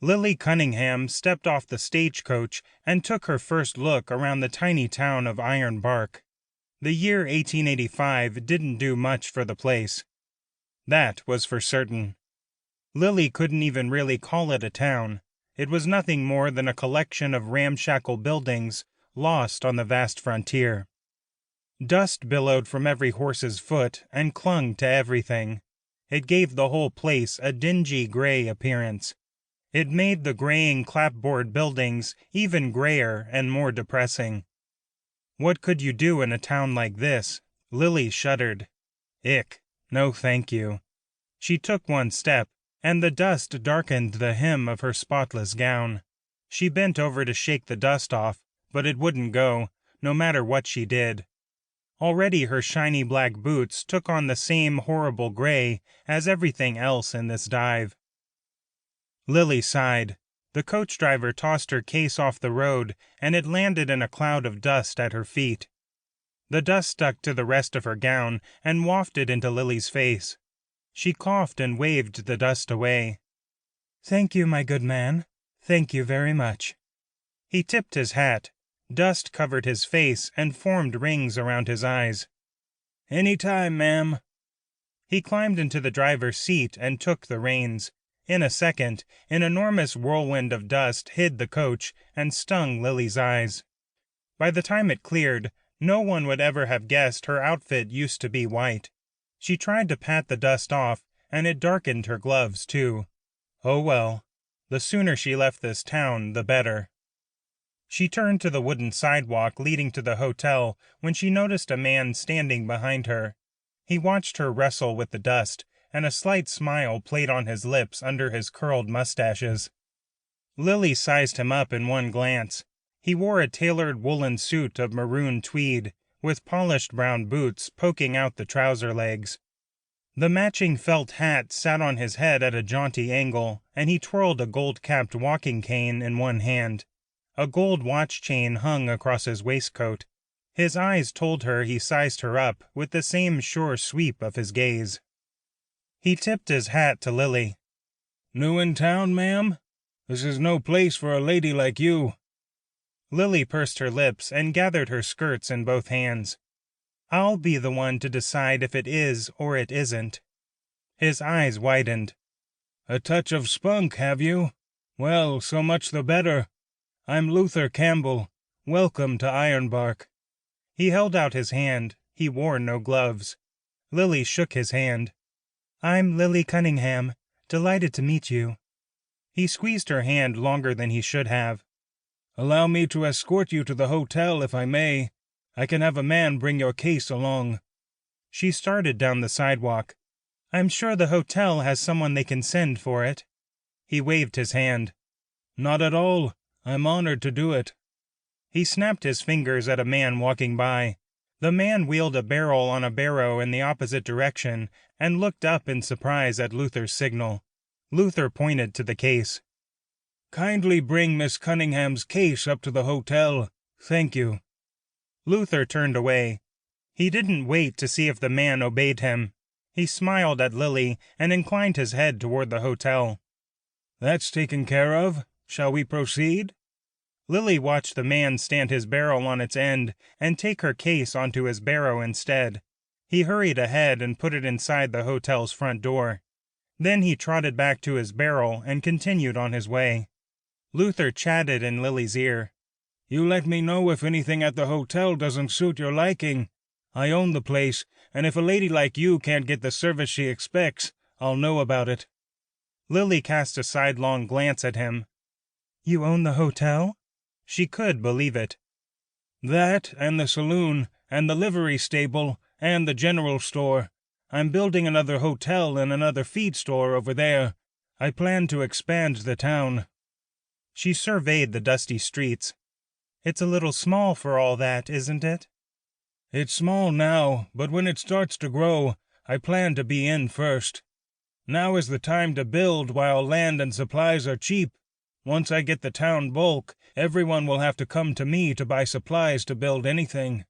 Lily Cunningham stepped off the stagecoach and took her first look around the tiny town of Ironbark. The year 1885 didn't do much for the place. That was for certain. Lily couldn't even really call it a town. It was nothing more than a collection of ramshackle buildings lost on the vast frontier. Dust billowed from every horse's foot and clung to everything. It gave the whole place a dingy gray appearance. It made the graying clapboard buildings even grayer and more depressing. What could you do in a town like this? Lily shuddered. Ick. No, thank you. She took one step, and the dust darkened the hem of her spotless gown. She bent over to shake the dust off, but it wouldn't go, no matter what she did. Already her shiny black boots took on the same horrible gray as everything else in this dive. Lily sighed. The coach driver tossed her case off the road, and it landed in a cloud of dust at her feet. The dust stuck to the rest of her gown and wafted into Lily's face. She coughed and waved the dust away. "Thank you, my good man. Thank you very much." He tipped his hat. Dust covered his face and formed rings around his eyes. "Any time, ma'am." He climbed into the driver's seat and took the reins. In a second, an enormous whirlwind of dust hid the coach and stung Lily's eyes. By the time it cleared, no one would ever have guessed her outfit used to be white. She tried to pat the dust off, and it darkened her gloves, too. Oh well, the sooner she left this town, the better. She turned to the wooden sidewalk leading to the hotel when she noticed a man standing behind her. He watched her wrestle with the dust, and a slight smile played on his lips under his curled mustaches. Lily sized him up in one glance. He wore a tailored woolen suit of maroon tweed, with polished brown boots poking out the trouser legs. The matching felt hat sat on his head at a jaunty angle, and he twirled a gold-capped walking cane in one hand. A gold watch chain hung across his waistcoat. His eyes told her he sized her up with the same sure sweep of his gaze. He tipped his hat to Lily. "New in town, ma'am? This is no place for a lady like you." Lily pursed her lips and gathered her skirts in both hands. "I'll be the one to decide if it is or it isn't." His eyes widened. "A touch of spunk, have you? Well, so much the better. I'm Luther Campbell. Welcome to Ironbark." He held out his hand. He wore no gloves. Lily shook his hand. "I'm Lily Cunningham. Delighted to meet you." He squeezed her hand longer than he should have. "Allow me to escort you to the hotel, if I may. I can have a man bring your case along." She started down the sidewalk. "I'm sure the hotel has someone they can send for it." He waved his hand. "Not at all. I'm honored to do it." He snapped his fingers at a man walking by. The man wheeled a barrel on a barrow in the opposite direction and looked up in surprise at Luther's signal. Luther pointed to the case. "Kindly bring Miss Cunningham's case up to the hotel. Thank you." Luther turned away. He didn't wait to see if the man obeyed him. He smiled at Lily and inclined his head toward the hotel. "That's taken care of. Shall we proceed?" Lily watched the man stand his barrel on its end and take her case onto his barrow instead. He hurried ahead and put it inside the hotel's front door. Then he trotted back to his barrel and continued on his way. Luther chatted in Lily's ear. "You let me know if anything at the hotel doesn't suit your liking. I own the place, and if a lady like you can't get the service she expects, I'll know about it." Lily cast a sidelong glance at him. "You own the hotel?" She could believe it. "That, and the saloon, and the livery stable, and the general store. I'm building another hotel and another feed store over there. I plan to expand the town." She surveyed the dusty streets. "It's a little small for all that, isn't it?" "It's small now, but when it starts to grow, I plan to be in first. Now is the time to build while land and supplies are cheap. Once I get the town bulk, everyone will have to come to me to buy supplies to build anything."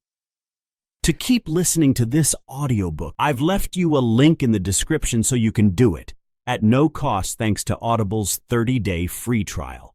To keep listening to this audiobook, I've left you a link in the description so you can do it. at no cost thanks to Audible's 30-day free trial.